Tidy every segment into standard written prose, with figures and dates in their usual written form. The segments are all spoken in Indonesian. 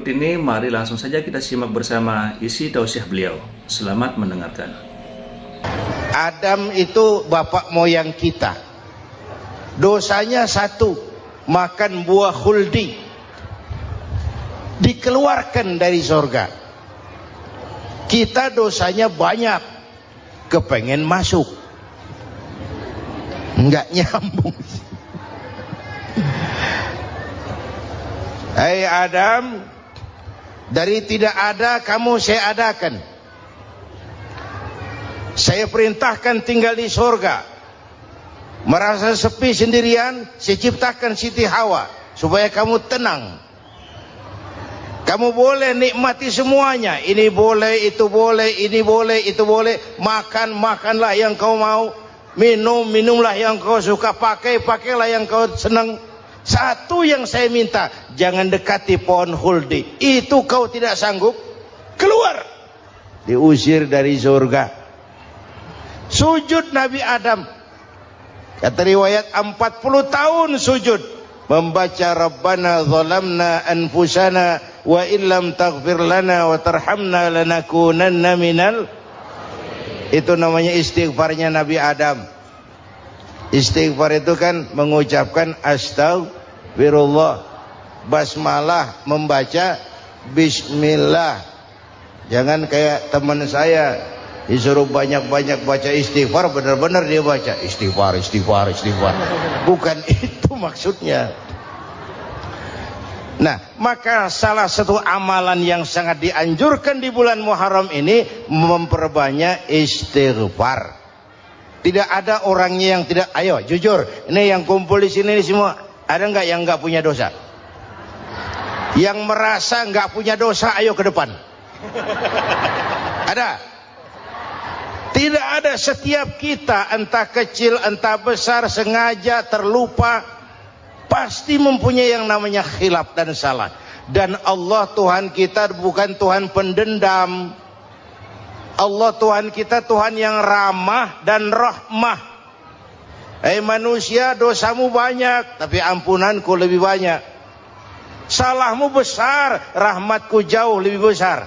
Ini mari langsung saja kita simak bersama isi tausiah beliau. Selamat mendengarkan. Adam itu bapak moyang kita. Dosanya satu, makan buah khuldi. Dikeluarkan dari surga. Kita dosanya banyak, kepengen masuk, enggak nyambung. Hai Adam, dari tidak ada kamu saya adakan. Saya perintahkan tinggal di surga. Merasa sepi sendirian, saya ciptakan Siti Hawa supaya kamu tenang. Kamu boleh nikmati semuanya. Ini boleh, itu boleh, ini boleh, itu boleh. Makan, makanlah yang kau mau. Minum, minumlah yang kau suka. Pakai, pakailah yang kau senang. Satu yang saya minta, jangan dekati pohon khuldi. Itu kau tidak sanggup, keluar. Diusir dari surga. Sujud Nabi Adam. Kata riwayat 40 tahun sujud. Membaca Rabbana zalamna anfusana wa illam taghfir lana wa tarhamna lanakunanna minal. Itu namanya istighfarnya Nabi Adam. Istighfar itu kan mengucapkan astagfirullah, basmalah, membaca bismillah. Jangan kayak teman saya disuruh banyak-banyak baca istighfar, benar-benar dia baca istighfar, istighfar, istighfar. Bukan itu maksudnya. Nah, maka salah satu amalan yang sangat dianjurkan di bulan Muharram ini memperbanyak istighfar. Tidak ada orangnya yang tidak. Ayo jujur, ini yang kumpul di sini semua, ada nggak yang nggak punya dosa? Yang merasa nggak punya dosa, ayo ke depan. Ada? Tidak ada. Setiap kita, entah kecil entah besar, sengaja terlupa, pasti mempunyai yang namanya khilaf dan salah. Dan Allah Tuhan kita bukan Tuhan pendendam. Allah Tuhan kita Tuhan yang ramah dan rahmah. Manusia, dosamu banyak, tapi ampunanku lebih banyak. Salahmu besar, rahmatku jauh lebih besar.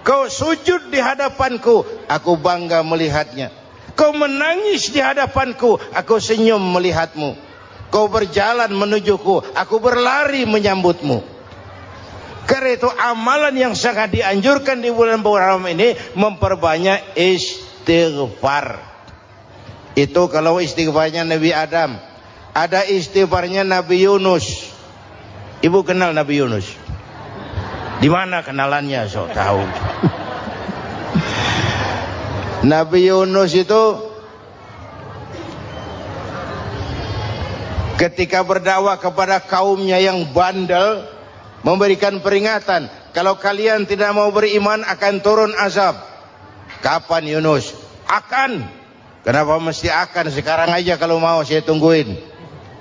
Kau sujud di hadapanku, aku bangga melihatnya. Kau menangis di hadapanku, aku senyum melihatmu. Kau berjalan menujuku, aku berlari menyambutmu. Karena itu amalan yang sangat dianjurkan di bulan Muharram ini memperbanyak istighfar. Itu kalau istighfarnya Nabi Adam. Ada istighfarnya Nabi Yunus. Ibu kenal Nabi Yunus? Di mana kenalannya? So tahu. Nabi Yunus itu ketika berdakwah kepada kaumnya yang bandel, memberikan peringatan, kalau kalian tidak mau beriman akan turun azab. Kapan Yunus? Akan. Kenapa mesti akan? Sekarang aja kalau mau, saya tungguin.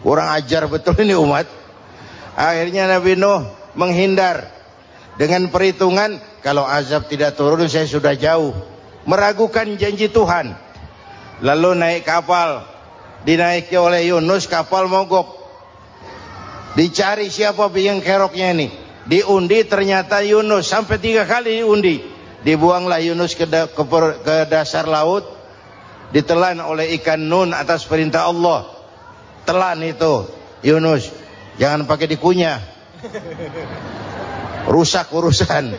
Kurang ajar betul ini umat. Akhirnya Nabi Nuh menghindar dengan perhitungan, kalau azab tidak turun saya sudah jauh. Meragukan janji Tuhan. Lalu naik kapal, dinaiki oleh Yunus, kapal mogok. Dicari siapa biang keroknya ini. Diundi, ternyata Yunus. Sampai 3 kali diundi. Dibuanglah Yunus ke dasar laut. Ditelan oleh ikan nun atas perintah Allah. Telan itu Yunus. Jangan pakai dikunyah, rusak urusan.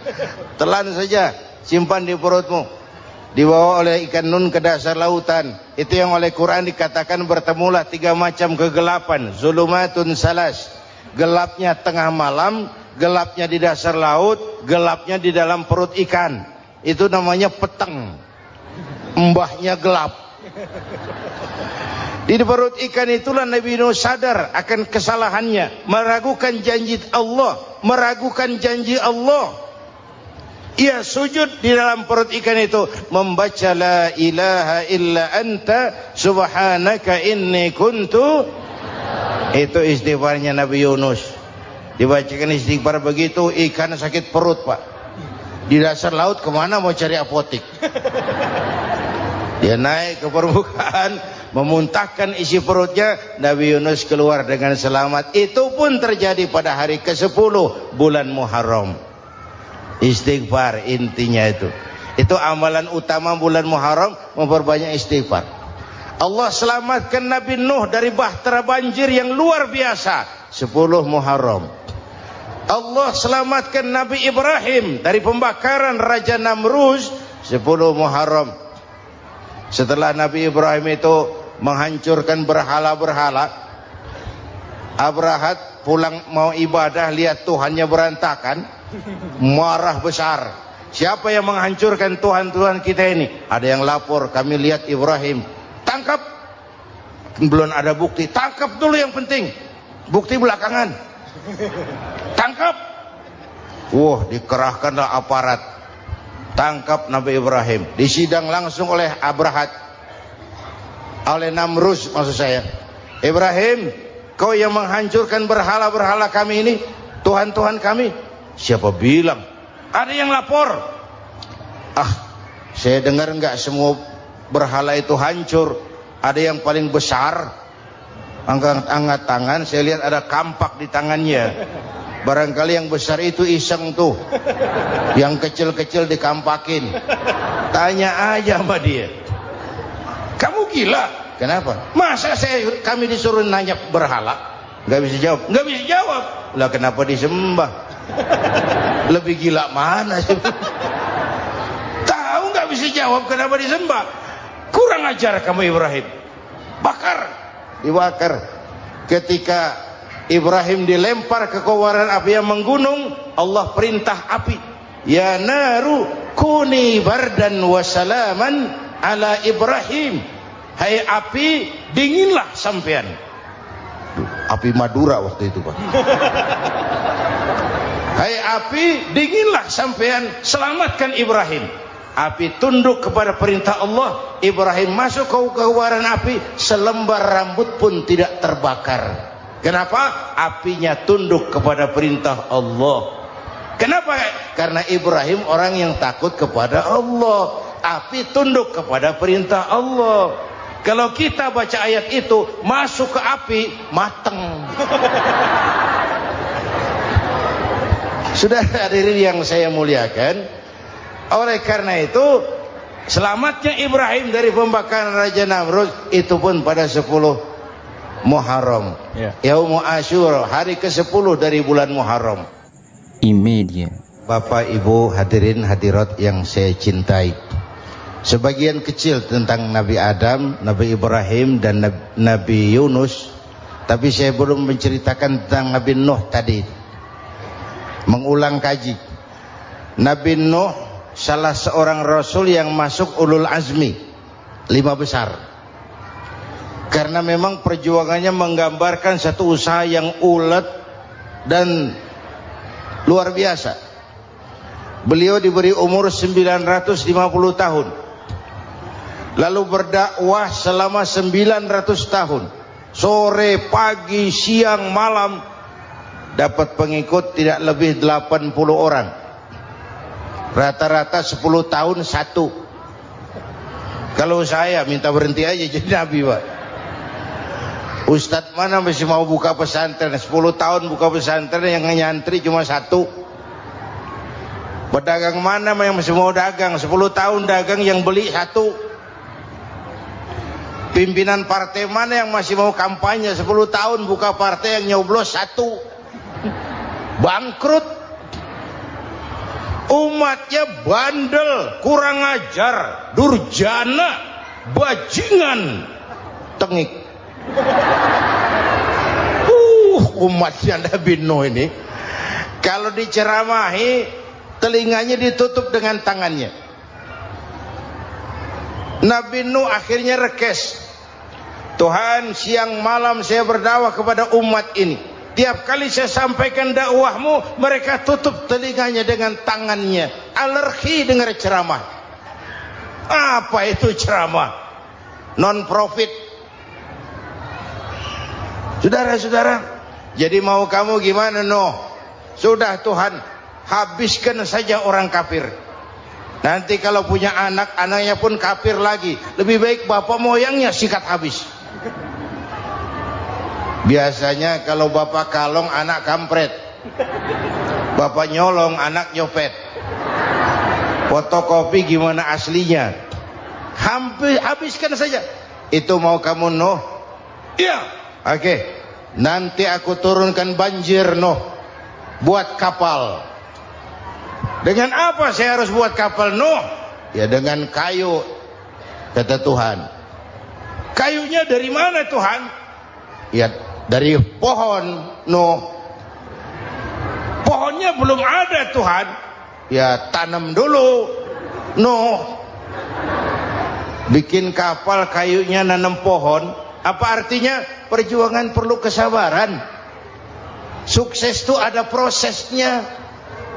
Telan saja, simpan di perutmu. Dibawa oleh ikan nun ke dasar lautan. Itu yang oleh Quran dikatakan bertemulah 3 macam kegelapan. Zulumatun salas. Gelapnya tengah malam, gelapnya di dasar laut, gelapnya di dalam perut ikan. Itu namanya peteng. Mbahnya gelap. Di perut ikan itulah Nabi Nuh sadar akan kesalahannya, meragukan janji Allah, meragukan janji Allah. Ia sujud di dalam perut ikan itu, membaca la ilaha illa anta subhanaka inni kuntu. Itu istighfarnya Nabi Yunus. Dibacakan istighfar begitu, ikan sakit perut, Pak. Di dasar laut kemana mau cari apotik? Dia naik ke permukaan, memuntahkan isi perutnya, Nabi Yunus keluar dengan selamat. Itu pun terjadi pada hari ke-10 bulan Muharram. Istighfar intinya itu. Itu amalan utama bulan Muharram, memperbanyak istighfar. Allah selamatkan Nabi Nuh dari bahtera banjir yang luar biasa, 10 Muharram. Allah selamatkan Nabi Ibrahim dari pembakaran Raja Namruz, 10 Muharram. Setelah Nabi Ibrahim itu menghancurkan berhala-berhala, Abrahat pulang mau ibadah, lihat Tuhannya berantakan, marah besar. Siapa yang menghancurkan Tuhan-Tuhan kita ini? Ada yang lapor, kami lihat Ibrahim. Tangkap. Belum ada bukti, tangkap dulu yang penting, bukti belakangan. Tangkap. Wah, dikerahkanlah aparat, tangkap Nabi Ibrahim, disidang langsung oleh Abrahat, oleh Namruz maksud saya. Ibrahim, kau yang menghancurkan berhala-berhala kami ini, Tuhan-Tuhan kami. Siapa bilang? Ada yang lapor. Saya dengar enggak semua berhala itu hancur. Ada yang paling besar, angkat tangan, saya lihat ada kampak di tangannya. Barangkali yang besar itu iseng tuh, yang kecil-kecil dikampakin. Tanya aja sama dia, kamu gila? Kenapa? Masa kami disuruh nanya berhala? Nggak bisa jawab. Nggak bisa jawab. Lah kenapa disembah? Lebih gila mana sih? Tahu nggak bisa jawab kenapa disembah? Kurang ajar kamu Ibrahim. Bakar, dibakar. Ketika Ibrahim dilempar ke kobaran api yang menggunung, Allah perintah api, ya naru kuni bardan wa salaman ala Ibrahim. Hai api, dinginlah sampean. Api Madura waktu itu, Pak. Hai api, dinginlah sampean, selamatkan Ibrahim. Api tunduk kepada perintah Allah. Ibrahim masuk ke kobaran api, selembar rambut pun tidak terbakar. Kenapa? Apinya tunduk kepada perintah Allah. Kenapa? Karena Ibrahim orang yang takut kepada Allah. Api tunduk kepada perintah Allah. Kalau kita baca ayat itu, masuk ke api, mateng. Sudah hadirin yang saya muliakan, oleh karena itu selamatnya Ibrahim dari pembakaran Raja Namrud itu pun pada 10 Muharram, Yaum Asyura, hari ke-10 dari bulan Muharram. Imedia. Bapak Ibu hadirin hadirat yang saya cintai, sebagian kecil tentang Nabi Adam, Nabi Ibrahim dan Nabi Yunus, tapi saya belum menceritakan tentang Nabi Nuh tadi. Mengulang kaji. Nabi Nuh salah seorang rasul yang masuk ulul azmi, 5 besar. Karena memang perjuangannya menggambarkan satu usaha yang ulet dan luar biasa. Beliau diberi umur 950 tahun. Lalu berdakwah selama 900 tahun. Sore, pagi, siang, malam. Dapat pengikut tidak lebih 80 orang. Rata-rata 10 tahun satu. Kalau saya minta berhenti aja jadi nabi, Pak. Ustadz mana masih mau buka pesantren? 10 tahun buka pesantren, yang nyantri cuma 1. Pedagang mana yang masih mau dagang? 10 tahun dagang, yang beli 1. Pimpinan partai mana yang masih mau kampanye? 10 tahun buka partai, yang nyoblos 1. Bangkrut. Umatnya bandel, kurang ajar, durjana, bajingan, tengik. Umatnya Nabi Nuh ini kalau diceramahi, telinganya ditutup dengan tangannya. Nabi Nuh akhirnya rekes. Tuhan, siang malam saya berdakwah kepada umat ini. Tiap kali saya sampaikan dakwahmu, mereka tutup telinganya dengan tangannya. Alergi dengar ceramah. Apa itu ceramah? Non profit. Saudara-saudara, jadi mau kamu gimana? Sudah Tuhan, habiskan saja orang kafir. Nanti kalau punya anak, anaknya pun kafir lagi. Lebih baik bapak moyangnya sikat habis. Biasanya kalau bapak kalong, anak kampret. Bapak nyolong, anak nyopet. Fotokopi gimana aslinya? Habiskan saja. Itu mau kamu Nuh? Iya. Oke. Nanti aku turunkan banjir Nuh. Buat kapal. Dengan apa saya harus buat kapal Nuh? Ya dengan kayu, kata Tuhan. Kayunya dari mana Tuhan? Ya dari pohon Nuh. Pohonnya belum ada Tuhan. Ya tanam dulu Nuh. Bikin kapal kayunya nanam pohon. Apa artinya? Perjuangan perlu kesabaran. Sukses itu ada prosesnya.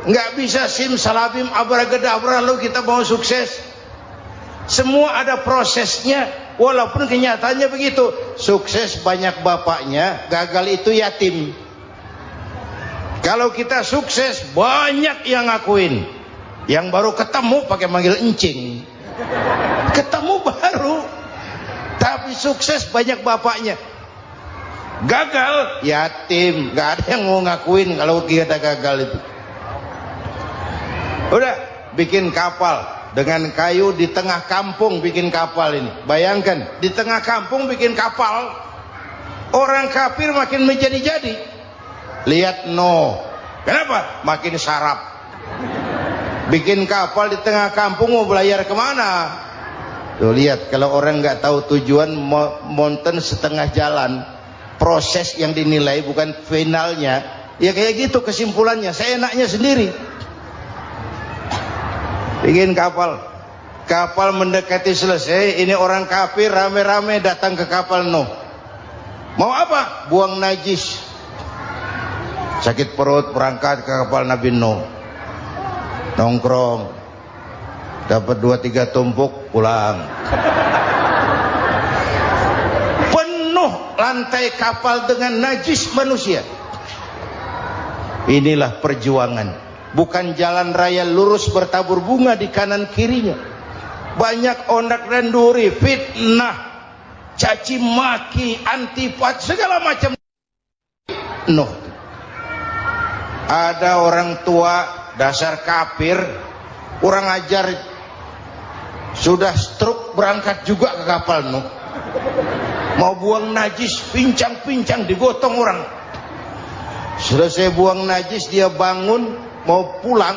Nggak bisa simsalabim abracadabra lalu kita mau sukses. Semua ada prosesnya. Walaupun kenyataannya begitu. Sukses banyak bapaknya, gagal itu yatim. Kalau kita sukses banyak yang ngakuin. Yang baru ketemu pakai manggil encing. Ketemu baru. Tapi sukses banyak bapaknya. Gagal yatim. Nggak ada yang mau ngakuin kalau kita gagal itu. Udah bikin kapal dengan kayu di tengah kampung, bikin kapal ini. Bayangkan di tengah kampung bikin kapal. Orang kafir makin menjadi-jadi. Lihat Nuh. Kenapa? Makin sarap. Bikin kapal di tengah kampung mau belayar kemana? Tuh lihat, kalau orang nggak tahu tujuan, mountain setengah jalan. Proses yang dinilai bukan finalnya. Ya kayak gitu kesimpulannya. Saya enaknya sendiri. Bikin kapal. Kapal mendekati selesai. Ini orang kafir rame-rame datang ke kapal Nuh. Mau apa? Buang najis. Sakit perut berangkat ke kapal Nabi Nuh. Nongkrong. Dapat 2-3 tumpuk pulang. Penuh lantai kapal dengan najis manusia. Inilah perjuangan. Bukan jalan raya lurus bertabur bunga di kanan kirinya. Banyak ondak dan duri, fitnah, caci maki, antipat, segala macam. Nuh. Ada orang tua dasar kafir, kurang ajar, sudah stroke berangkat juga ke kapal Nuh. Mau buang najis, pincang-pincang digotong orang. Selesai buang najis dia bangun, mau pulang,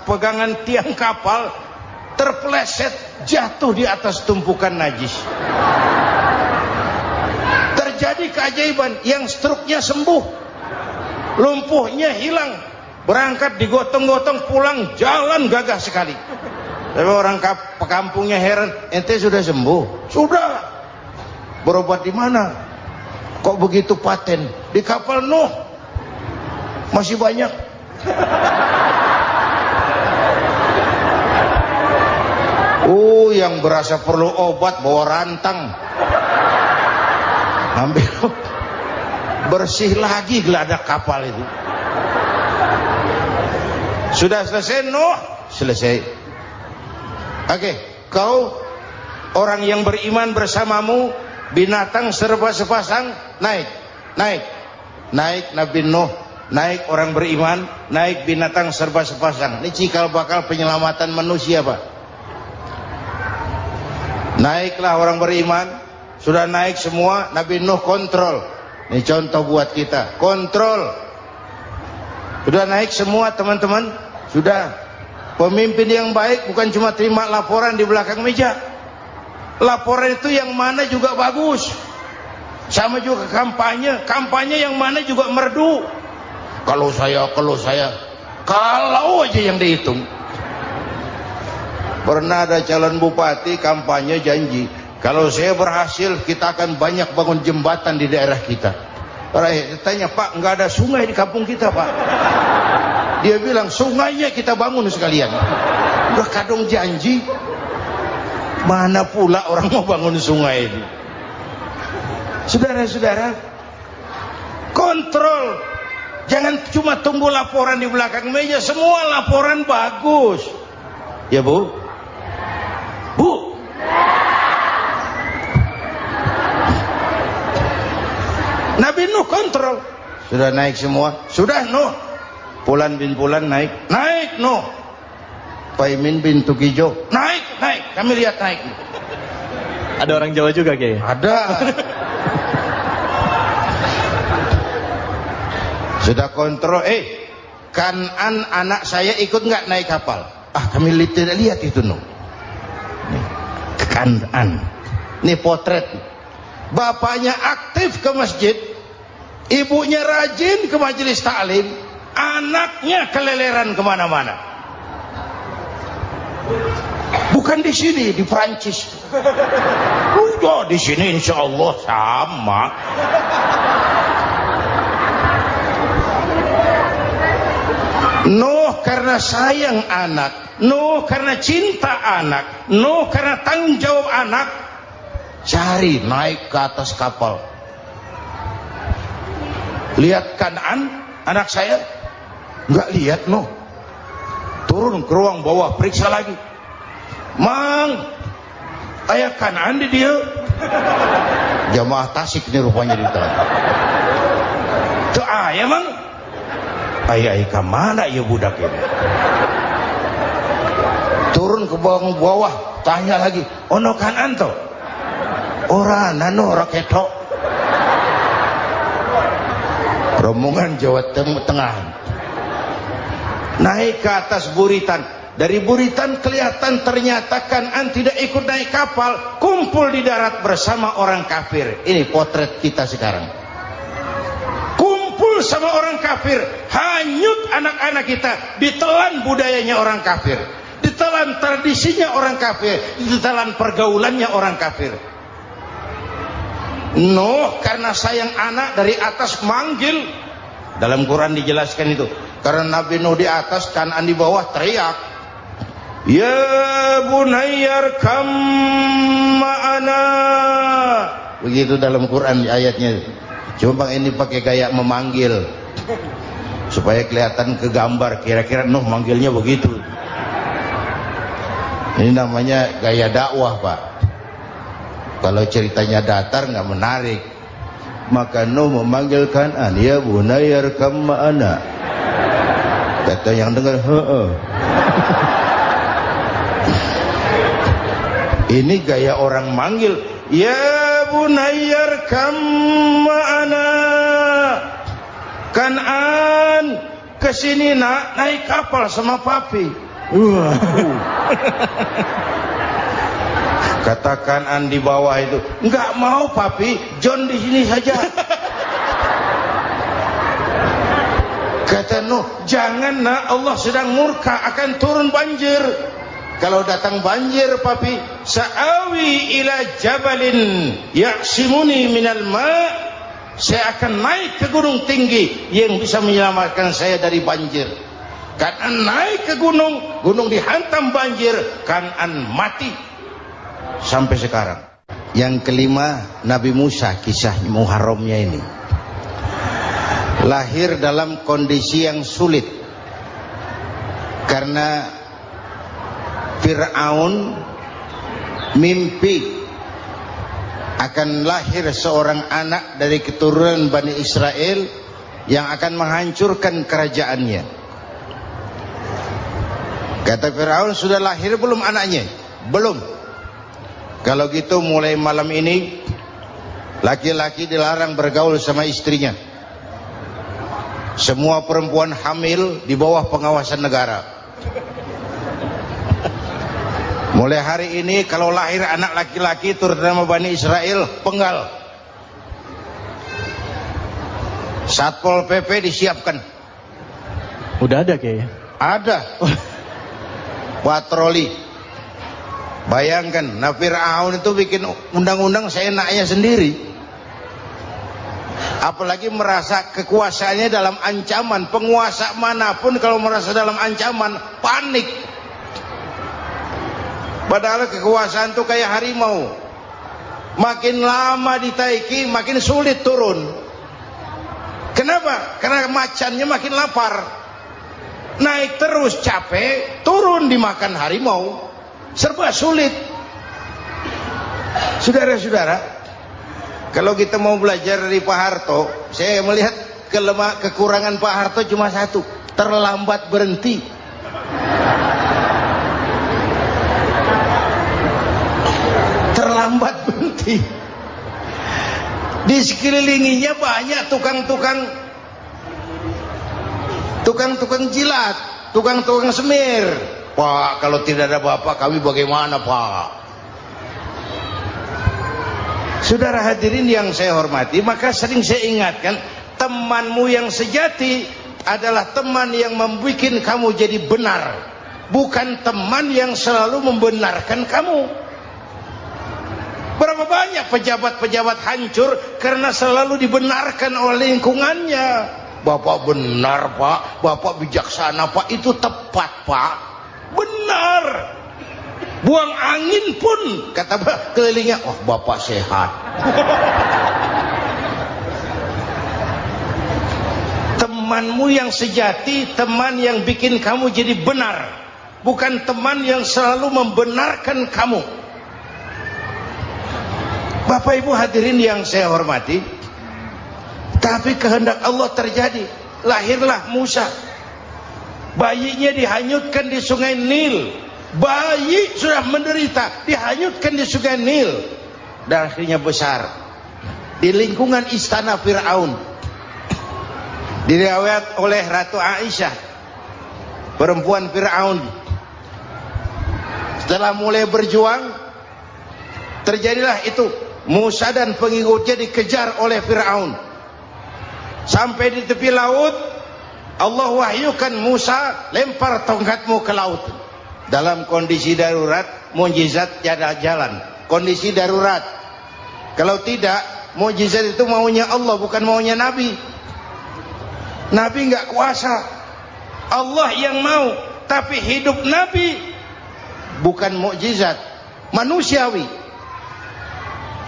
pegangan tiang kapal terpeleset, jatuh di atas tumpukan najis. Terjadi keajaiban, yang stroke-nya sembuh, lumpuhnya hilang, berangkat digotong-gotong pulang, jalan gagah sekali. Tapi orang kampungnya heran, ente sudah sembuh? Sudah. Berobat di mana? Kok begitu paten? Di kapal Nuh. Masih banyak. Yang berasa perlu obat bawa rantang. Ambil bersih lagi geladak kapal itu. Sudah selesai Nuh? Selesai. Oke, kau orang yang beriman bersamamu, binatang serba sepasang, naik Nabi Nuh, naik orang beriman, naik binatang serba sepasang. Ini cikal bakal penyelamatan manusia, Pak. Naiklah orang beriman, sudah naik semua, Nabi Nuh kontrol. Ini contoh buat kita, kontrol. Sudah naik semua teman-teman, sudah. Pemimpin yang baik bukan cuma terima laporan di belakang meja. Laporan itu yang mana juga bagus. Sama juga kampanye, kampanye yang mana juga merdu. Kalau aja yang dihitung. Pernah ada calon bupati kampanye janji, kalau saya berhasil kita akan banyak bangun jembatan di daerah kita. Rakyat tanya, Pak, nggak ada sungai di kampung kita, Pak. Dia bilang, sungainya kita bangun sekalian. Udah kadung janji, mana pula orang mau bangun sungai ini. Saudara-saudara, kontrol. Jangan cuma tunggu laporan di belakang meja, semua laporan bagus. Ya Bu? Bu? Nabi Nuh kontrol. Sudah naik semua? Sudah Nuh. Pulan bin Pulan naik. Naik Nuh. Paimin bin Tukijo. Naik. Kami lihat naik. Ada orang Jawa juga Kiai. Ada. Sudah kontrol. Kanan anak saya ikut nggak naik kapal? Kami tidak lihat itu Nuh. Nih, Kanan. Ini potret. Bapaknya aktif ke masjid, ibunya rajin ke majelis taklim, anaknya keleleran kemana-mana. Bukan di sini, di Prancis. Udah di sini insya Allah sama. Nuh karena sayang anak, Nuh karena cinta anak, Nuh karena tanggung jawab anak, cari naik ke atas kapal. Lihat Kanan, anak saya, nggak lihat Nuh. Turun ke ruang bawah, periksa lagi. Mang, ayah Kanan di dia. Jamaah Tasik ini rupanya di dalam. Tuh ayah Mang. Ayah kemana ya budak ini? Turun ke bawah, tanya lagi. Ono Kanan toh? Ora nano raketo. Rombongan Jawa Tengah naik ke atas buritan. Dari buritan kelihatan ternyata Kanan tidak ikut naik kapal, kumpul di darat bersama orang kafir. Ini potret kita sekarang. Kumpul sama orang kafir, hanyut anak-anak kita, ditelan budayanya orang kafir, ditelan tradisinya orang kafir, ditelan pergaulannya orang kafir. Nuh karena sayang anak dari atas manggil. Dalam Quran dijelaskan itu. Karena Nabi Nuh di atas, Kanan di bawah, teriak, ya bunayyar kam ma'ana. Begitu dalam Quran ayatnya. Cuma ini pakai gaya memanggil supaya kelihatan ke gambar, kira-kira Nuh manggilnya begitu. Ini namanya gaya dakwah Pak. Kalau ceritanya datar nggak menarik. Maka Nuh memanggil Kanan, ya bunayyar kam ma'ana. Kata yang dengar, ini gaya orang manggil, ya bunayyar kam ma'ana. Kanan kesini nak, naik kapal sama papi. Kata Kanan di bawah itu, nggak mau papi, John di sini saja. Kata Nuh, jangan nak, Allah sedang murka, akan turun banjir. Kalau datang banjir papi, sa'awi ila jabalin ya'simuni minal ma', saya akan naik ke gunung tinggi yang bisa menyelamatkan saya dari banjir. Kanan naik ke gunung, gunung dihantam banjir, Kanan mati sampai sekarang. Yang kelima, Nabi Musa, kisah Muharramnya ini. Lahir dalam kondisi yang sulit karena Fir'aun mimpi akan lahir seorang anak dari keturunan Bani Israel yang akan menghancurkan kerajaannya. Kata Fir'aun, sudah lahir belum anaknya? Belum. Kalau gitu mulai malam ini laki-laki dilarang bergaul sama istrinya. Semua perempuan hamil di bawah pengawasan negara. Mulai hari ini kalau lahir anak laki-laki terutama Bani Israel, penggal. Satpol PP disiapkan. Udah ada kayaknya. Ada. Patroli. Bayangkan, Fir'aun itu bikin undang-undang seenaknya sendiri. Apalagi merasa kekuasaannya dalam ancaman. Penguasa manapun kalau merasa dalam ancaman, panik. Padahal kekuasaan itu kayak harimau, makin lama ditaiki makin sulit turun. Kenapa? Karena macannya makin lapar. naik terus capek, turun dimakan harimau, serba sulit. Saudara-saudara, kalau kita mau belajar dari Pak Harto, saya melihat kekurangan Pak Harto cuma satu, terlambat berhenti. Terlambat berhenti. Di sekelilinginya banyak tukang-tukang jilat, tukang-tukang semir. Pak, kalau tidak ada bapak kami bagaimana, Pak? Saudara hadirin yang saya hormati, maka sering saya ingatkan, temanmu yang sejati adalah teman yang membuat kamu jadi benar, bukan teman yang selalu membenarkan kamu. Berapa banyak pejabat-pejabat hancur karena selalu dibenarkan oleh lingkungannya. Bapak benar, Pak. Bapak bijaksana, Pak. Itu tepat, Pak. Benar. Buang angin pun kata kelilingnya, oh Bapak sehat. Temanmu yang sejati, teman yang bikin kamu jadi benar, bukan teman yang selalu membenarkan kamu. Bapak Ibu hadirin yang saya hormati, tapi kehendak Allah terjadi. Lahirlah Musa. Bayinya dihanyutkan di sungai Nil. Bayi sudah menderita, dihanyutkan di sungai Nil. Dan akhirnya besar di lingkungan istana Fir'aun. Diriwayat oleh Ratu Aisyah, perempuan Fir'aun, setelah mulai berjuang, terjadilah itu. Musa dan pengikutnya dikejar oleh Fir'aun. Sampai di tepi laut, Allah wahyukan Musa, lempar tongkatmu ke laut. Dalam kondisi darurat, mukjizat tiada jalan. Kondisi darurat. Kalau tidak, mukjizat itu maunya Allah, bukan maunya Nabi. Nabi nggak kuasa. Allah yang mau. Tapi hidup Nabi bukan mukjizat, manusiawi.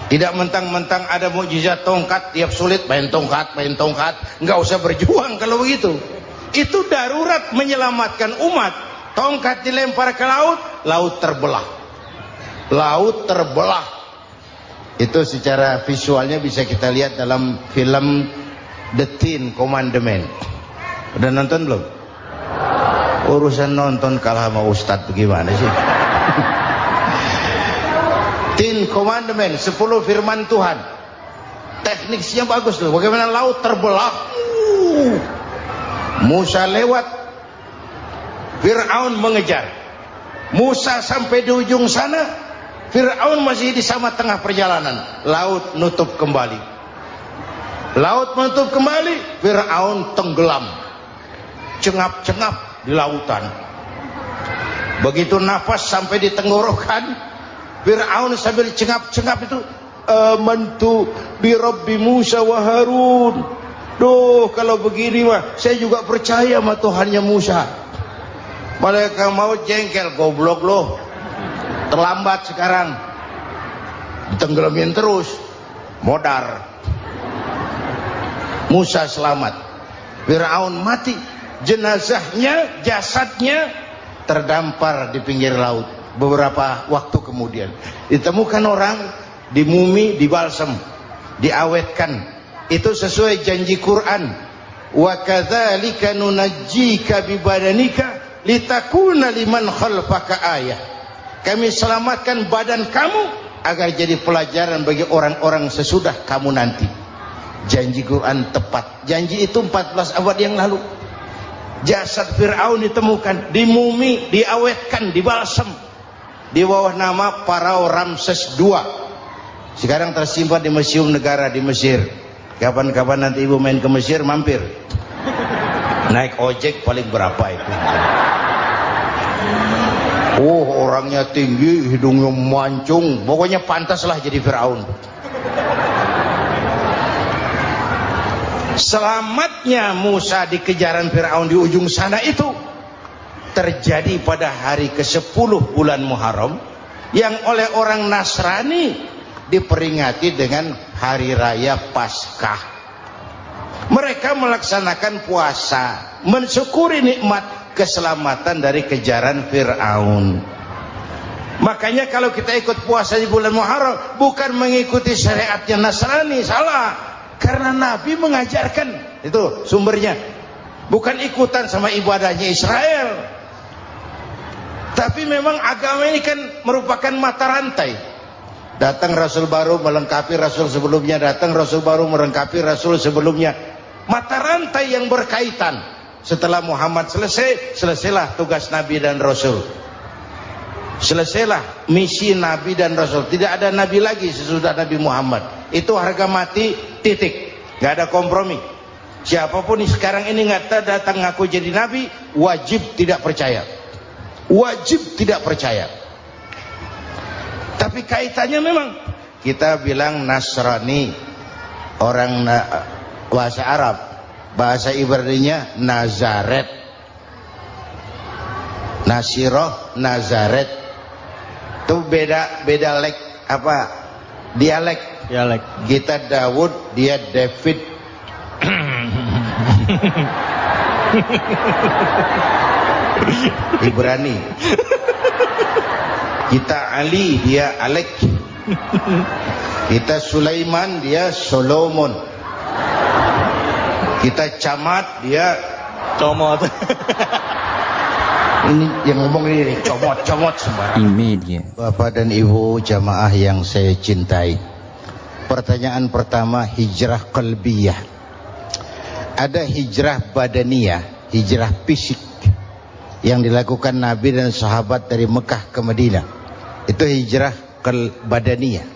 Tidak mentang-mentang ada mukjizat tongkat, tiap sulit main tongkat. Nggak usah berjuang kalau begitu. Itu darurat menyelamatkan umat. Tongkat dilempar ke laut, laut terbelah. Laut terbelah. Itu secara visualnya bisa kita lihat dalam film The Ten Commandments. Udah nonton belum? Urusan nonton kalah sama Ustadz bagaimana sih? Ten Commandments, 10 firman Tuhan. Tekniknya bagus loh. Bagaimana laut terbelah. Musa lewat, Fir'aun mengejar. Musa sampai di ujung sana, Fir'aun masih di sama tengah perjalanan. Laut nutup kembali. Laut menutup kembali, Fir'aun tenggelam. Cengap-cengap di lautan. Begitu nafas sampai di tenggorokan, Fir'aun sambil cengap-cengap itu, amantu bi Rabbi Musa wa Harun. Duh, kalau begini mah saya juga percaya sama Tuhannya Musa. Malaikat maut jengkel, goblok loh. Terlambat sekarang. Ditenggelamin terus. Modar. Musa selamat. Fir'aun mati. Jenazahnya, jasadnya terdampar di pinggir laut. Beberapa waktu kemudian ditemukan orang, dimumi, dibalsem, diawetkan. Itu sesuai janji Quran. Wa kadzalika nunajjika bi badanika litakuna liman khalfaka ayah. Kami selamatkan badan kamu agar jadi pelajaran bagi orang-orang sesudah kamu nanti. Janji Quran tepat. Janji itu 14 abad yang lalu. Jasad Fir'aun ditemukan, dimumi, diawetkan, dibalsem di bawah nama Pharao Ramses II. Sekarang tersimpan di Museum Negara di Mesir. Kapan-kapan nanti ibu main ke Mesir, mampir. Naik ojek paling berapa itu? Oh, orangnya tinggi, hidungnya mancung, pokoknya pantaslah jadi Fir'aun. Selamatnya Musa di kejaran Fir'aun di ujung sana itu terjadi pada hari ke-10 bulan Muharram, yang oleh orang Nasrani diperingati dengan hari raya Paskah. Mereka melaksanakan puasa, mensyukuri nikmat keselamatan dari kejaran Fir'aun. Makanya kalau kita ikut puasa di bulan Muharram bukan mengikuti syariatnya Nasrani, salah. Karena Nabi mengajarkan, itu sumbernya. Bukan ikutan sama ibadahnya Israel. Tapi memang agama ini kan merupakan mata rantai. Datang Rasul baru melengkapi Rasul sebelumnya, datang Rasul baru melengkapi Rasul sebelumnya. Mata rantai yang berkaitan. Setelah Muhammad selesai, selesailah tugas Nabi dan Rasul. Selesailah misi Nabi dan Rasul. Tidak ada Nabi lagi sesudah Nabi Muhammad. Itu harga mati, titik. Gak ada kompromi. Siapapun sekarang ini nggak datang ngaku jadi Nabi, wajib tidak percaya. Wajib tidak percaya. Tapi kaitannya memang kita bilang Nasrani, orang bahasa Arab, bahasa Ibraninya Nazaret, Nasiroh, Nazaret. Itu beda dialek. Kita Daud, dia David. Ibrani. Kita Ali, dia Alek. Kita Sulaiman, dia Solomon. Kita Camat, dia Comot. ini yang ngomong ini comot sembarang. Imedia. Bapak dan Ibu jamaah yang saya cintai, pertanyaan pertama, hijrah qalbiyah. Ada hijrah badaniyah, hijrah fisik yang dilakukan Nabi dan sahabat dari Mekah ke Madinah. Itu hijrah badaniyah.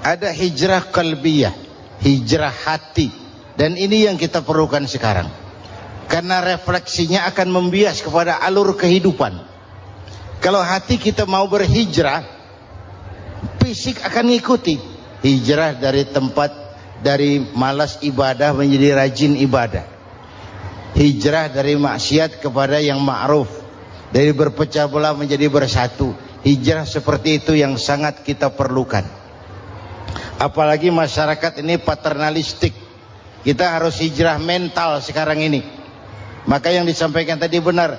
Ada hijrah qalbiyah, hijrah hati. Dan ini yang kita perlukan sekarang. Karena refleksinya akan membias kepada alur kehidupan. Kalau hati kita mau berhijrah, fisik akan ngikuti. Hijrah dari tempat, dari malas ibadah menjadi rajin ibadah. Hijrah dari maksiat kepada yang ma'ruf, dari berpecah belah menjadi bersatu. Hijrah seperti itu yang sangat kita perlukan. Apalagi masyarakat ini paternalistik. Kita harus hijrah mental sekarang ini. Maka yang disampaikan tadi benar.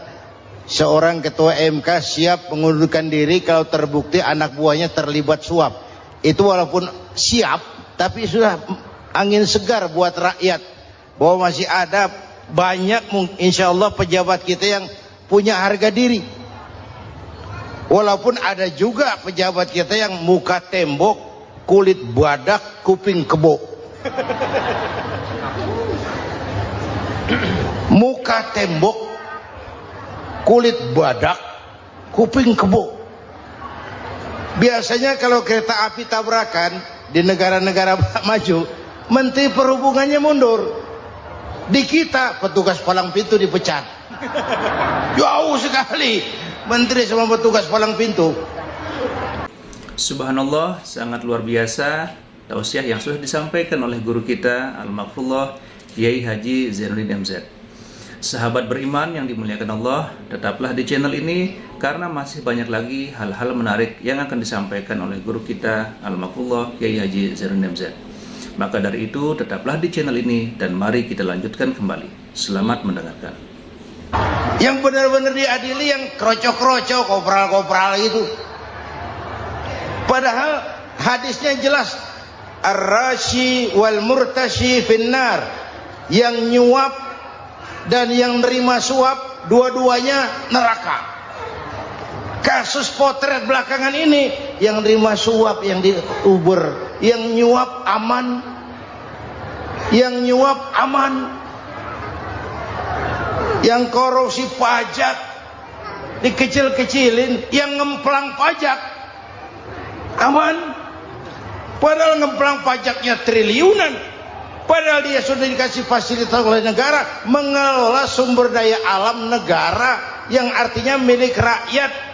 Seorang ketua MK siap mengundurkan diri kalau terbukti anak buahnya terlibat suap. Itu walaupun siap, tapi sudah angin segar buat rakyat. Bahwa masih ada banyak insya Allah pejabat kita yang punya harga diri. Walaupun ada juga pejabat kita yang muka tembok, kulit badak, kuping kebo. Muka tembok, kulit badak, kuping kebo. Biasanya kalau kereta api tabrakan di negara-negara maju, Menteri Perhubungannya mundur. Di kita petugas palang pintu dipecat. Jauh sekali menteri sama petugas palang pintu. Subhanallah, sangat luar biasa tausiah yang sudah disampaikan oleh guru kita Al-Maghfurullah Kiai Haji Zainuddin MZ. Sahabat beriman yang dimuliakan Allah, tetaplah di channel ini karena masih banyak lagi hal-hal menarik yang akan disampaikan oleh guru kita Al-Maghfurullah Kiai Haji Zainuddin MZ. Maka dari itu tetaplah di channel ini dan mari kita lanjutkan kembali. Selamat mendengarkan. Yang benar-benar diadili yang krocok-krocok, kopral-kopral itu. Padahal hadisnya jelas, ar-rashi wal murtashi finnar. Yang nyuap dan yang nerima suap dua-duanya neraka. Kasus potret belakangan ini, yang nerima suap, yang diuber, yang nyuap aman, yang nyuap aman, yang korupsi pajak dikecil-kecilin, yang ngemplang pajak aman, padahal ngemplang pajaknya triliunan. Padahal dia sudah dikasih fasilitas oleh negara mengelola sumber daya alam negara yang artinya milik rakyat.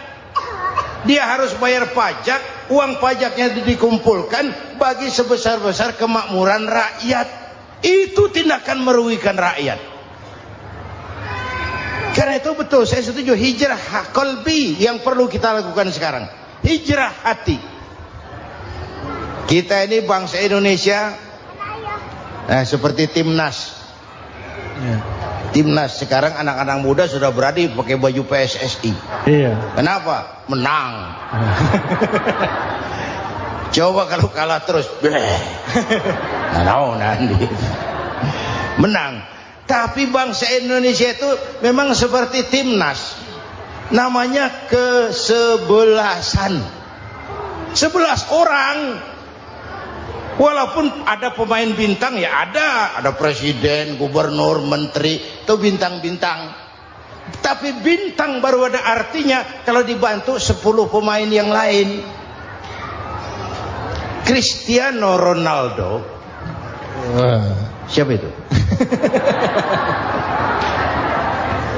Dia harus bayar pajak, uang pajaknya dikumpulkan bagi sebesar-besar kemakmuran rakyat. Itu tindakan merugikan rakyat. Karena itu betul, saya setuju, hijrah qalbi yang perlu kita lakukan sekarang. Hijrah hati. Kita ini bangsa Indonesia, nah, seperti timnas. Timnas sekarang anak-anak muda sudah berani pakai baju PSSI. Iya. Kenapa? Menang. Coba kalau kalah terus, nanti menang. Tapi bangsa Indonesia itu memang seperti timnas, namanya kesebelasan. 11 orang. Walaupun ada pemain bintang ya ada presiden, gubernur, menteri, itu bintang-bintang. Tapi bintang baru ada artinya kalau dibantu 10 pemain yang lain. Cristiano Ronaldo. Siapa itu?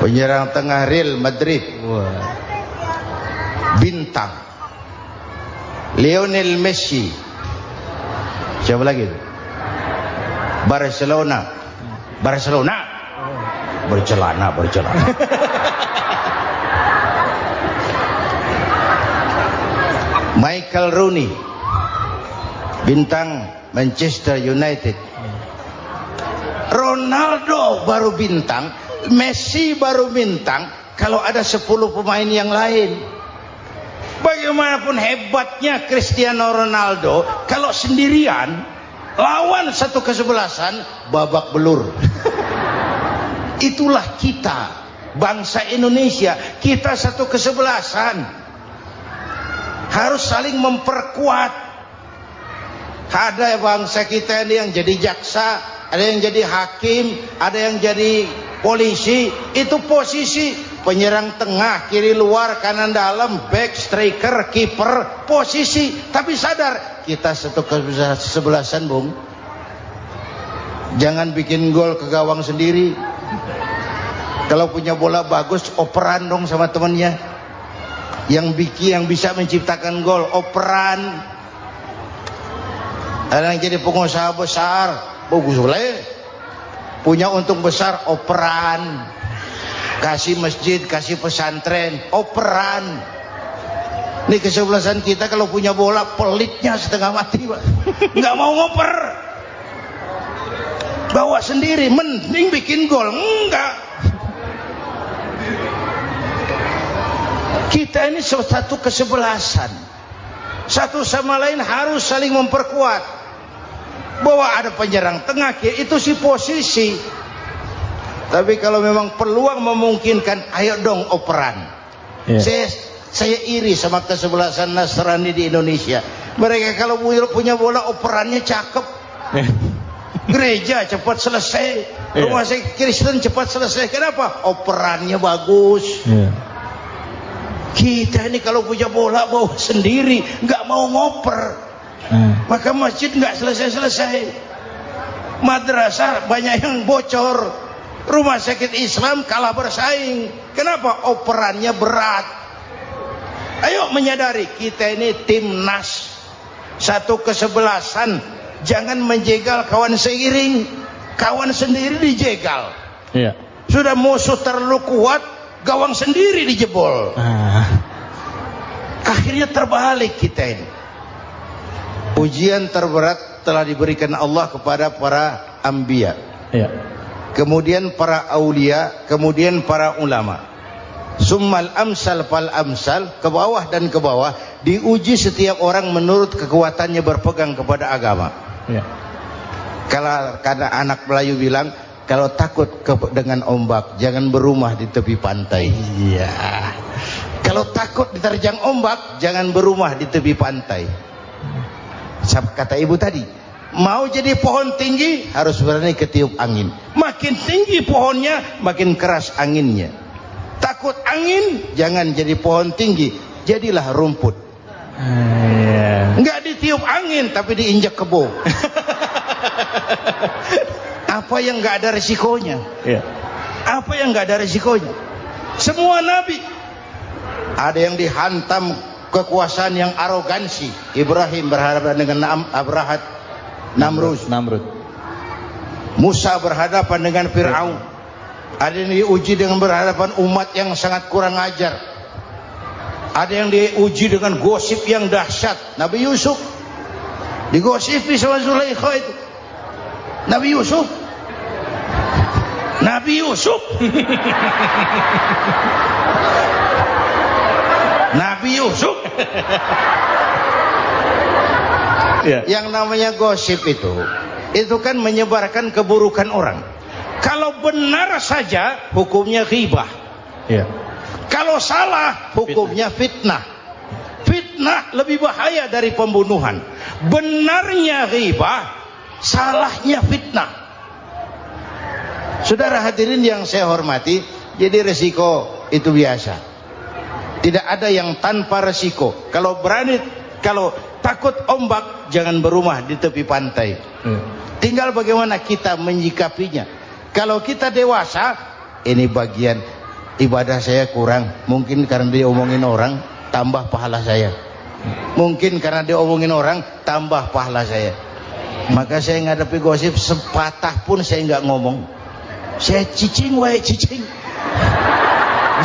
Penyerang tengah Real Madrid. Bintang. Lionel Messi. Siapa lagi itu? Barcelona. Bercelana. Michael Rooney, bintang Manchester United. Ronaldo baru bintang, Messi baru bintang kalau ada 10 pemain yang lain. Bagaimanapun hebatnya Cristiano Ronaldo, kalau sendirian lawan satu kesebelasan babak belur. Itulah kita, bangsa Indonesia, kita satu kesebelasan, harus saling memperkuat. Ada bangsa kita ini yang jadi jaksa, ada yang jadi hakim, ada yang jadi polisi. Itu posisi penyerang tengah, kiri luar, kanan dalam, back, striker, kiper, posisi. Tapi sadar kita satu kesebelasan, Bung. Jangan bikin gol ke gawang sendiri. Kalau punya bola bagus, operan dong sama temannya. Yang bisa menciptakan gol, operan. Ada yang jadi pengusaha besar, bagus boleh. Punya untung besar, operan. Kasih masjid, kasih pesantren, operan. Ini kesebelasan kita kalau punya bola pelitnya setengah mati, Pak. Nggak mau ngoper. Bawa sendiri, mending bikin gol. Enggak. Kita ini satu kesebelasan. Satu sama lain harus saling memperkuat. Bahwa ada penyerang tengah, itu si posisi. Tapi kalau memang peluang memungkinkan, ayo dong operan. Saya iri sama kesebelasan Nasrani di Indonesia. Mereka kalau punya bola operannya cakep. Gereja cepat selesai, rumah sakit Kristen cepat selesai. Kenapa? Operannya bagus. Kita ini kalau punya bola bawa sendiri, nggak mau ngoper. Maka masjid nggak selesai-selesai. Madrasah banyak yang bocor. Rumah sakit Islam kalah bersaing. Kenapa? Operannya berat. Ayo menyadari kita ini timnas, satu kesebelasan. Jangan menjegal kawan seiring, kawan sendiri dijegal. Sudah musuh terlalu kuat, gawang sendiri dijebol. Akhirnya terbalik kita ini. Ujian terberat telah diberikan Allah kepada para anbiya. Kemudian para aulia, kemudian para ulama. Summal amsal fal amsal, ke bawah dan ke bawah, diuji setiap orang menurut kekuatannya berpegang kepada agama. Karena anak Melayu bilang, kalau takut dengan ombak, jangan berumah di tepi pantai. Kalau takut diterjang ombak, jangan berumah di tepi pantai. Kata ibu tadi, mau jadi pohon tinggi harus berani ketiup angin. Makin tinggi pohonnya, makin keras anginnya. Takut angin, jangan jadi pohon tinggi, jadilah rumput. Nggak ditiup angin, tapi diinjak kebo. Apa yang nggak ada resikonya? Apa yang nggak ada resikonya? Semua nabi ada yang dihantam kekuasaan yang arogansi. Ibrahim berhadapan dengan Namrud. Musa berhadapan dengan Fir'aun. Ada yang diuji dengan berhadapan umat yang sangat kurang ajar. Ada yang diuji dengan gosip yang dahsyat. Nabi Yusuf digosipi sama Zulaikha itu. Nabi Yusuf Nabi Yusuf. Nabi Yusuf. Ya. Yang namanya gosip itu kan menyebarkan keburukan orang. Kalau benar saja hukumnya ghibah. Ya. Kalau salah hukumnya fitnah. Fitnah lebih bahaya dari pembunuhan. Benarnya ghibah, salahnya fitnah. Saudara hadirin yang saya hormati, jadi resiko itu biasa. Tidak ada yang tanpa resiko. Kalau takut ombak, jangan berumah di tepi pantai. Tinggal bagaimana kita menyikapinya. Kalau kita dewasa, ini bagian ibadah saya kurang. Mungkin karena dia omongin orang, tambah pahala saya. Mungkin karena dia omongin orang, tambah pahala saya. Maka saya ngadepi gosip sepatah pun saya nggak ngomong. Saya cicing, cicing.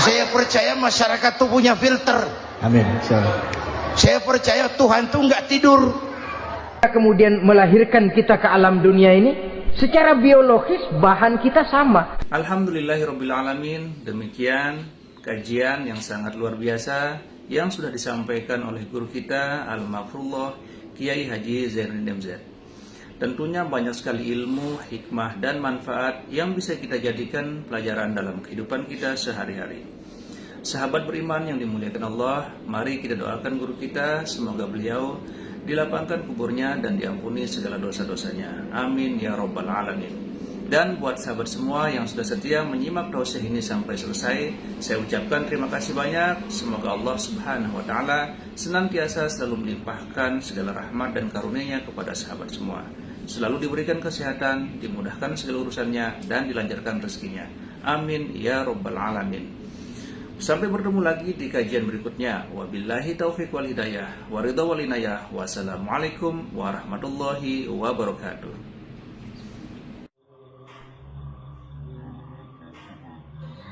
Saya percaya masyarakat itu punya filter. Amin. Saya percaya Tuhan itu nggak tidur. Kemudian melahirkan kita ke alam dunia ini, secara biologis bahan kita sama. Alhamdulillahirrabbilalamin. Demikian kajian yang sangat luar biasa yang sudah disampaikan oleh guru kita Al-Maghfurullah Kiai Haji Zainuddin MZ. Tentunya banyak sekali ilmu, hikmah, dan manfaat yang bisa kita jadikan pelajaran dalam kehidupan kita sehari-hari. Sahabat beriman yang dimuliakan Allah, mari kita doakan guru kita, semoga beliau dilapangkan kuburnya dan diampuni segala dosa-dosanya. Amin ya rabbal alamin. Dan buat sahabat semua yang sudah setia menyimak tausiah ini sampai selesai, saya ucapkan terima kasih banyak. Semoga Allah Subhanahu wa taala senantiasa selalu melimpahkan segala rahmat dan karunia-Nya kepada sahabat semua. Selalu diberikan kesehatan, dimudahkan segala urusannya, dan dilancarkan rezekinya. Amin ya rabbal alamin. Sampai bertemu lagi di kajian berikutnya. Wabillahi taufiq wal hidayah, waridha wal inayah. Wassalamualaikum warahmatullahi wabarakatuh.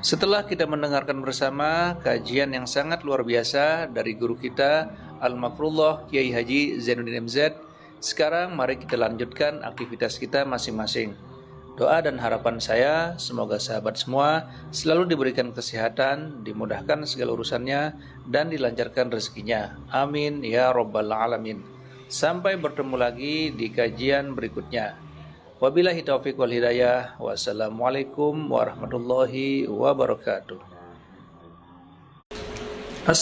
Setelah kita mendengarkan bersama kajian yang sangat luar biasa dari guru kita Al-Maghfurullah Kiai Haji Zainuddin MZ, sekarang mari kita lanjutkan aktivitas kita masing-masing. Doa dan harapan saya, semoga sahabat semua selalu diberikan kesehatan, dimudahkan segala urusannya, dan dilancarkan rezekinya. Amin ya rabbal alamin. Sampai bertemu lagi di kajian berikutnya. Wabillahi taufiq wal hidayah. Wassalamualaikum warahmatullahi wabarakatuh.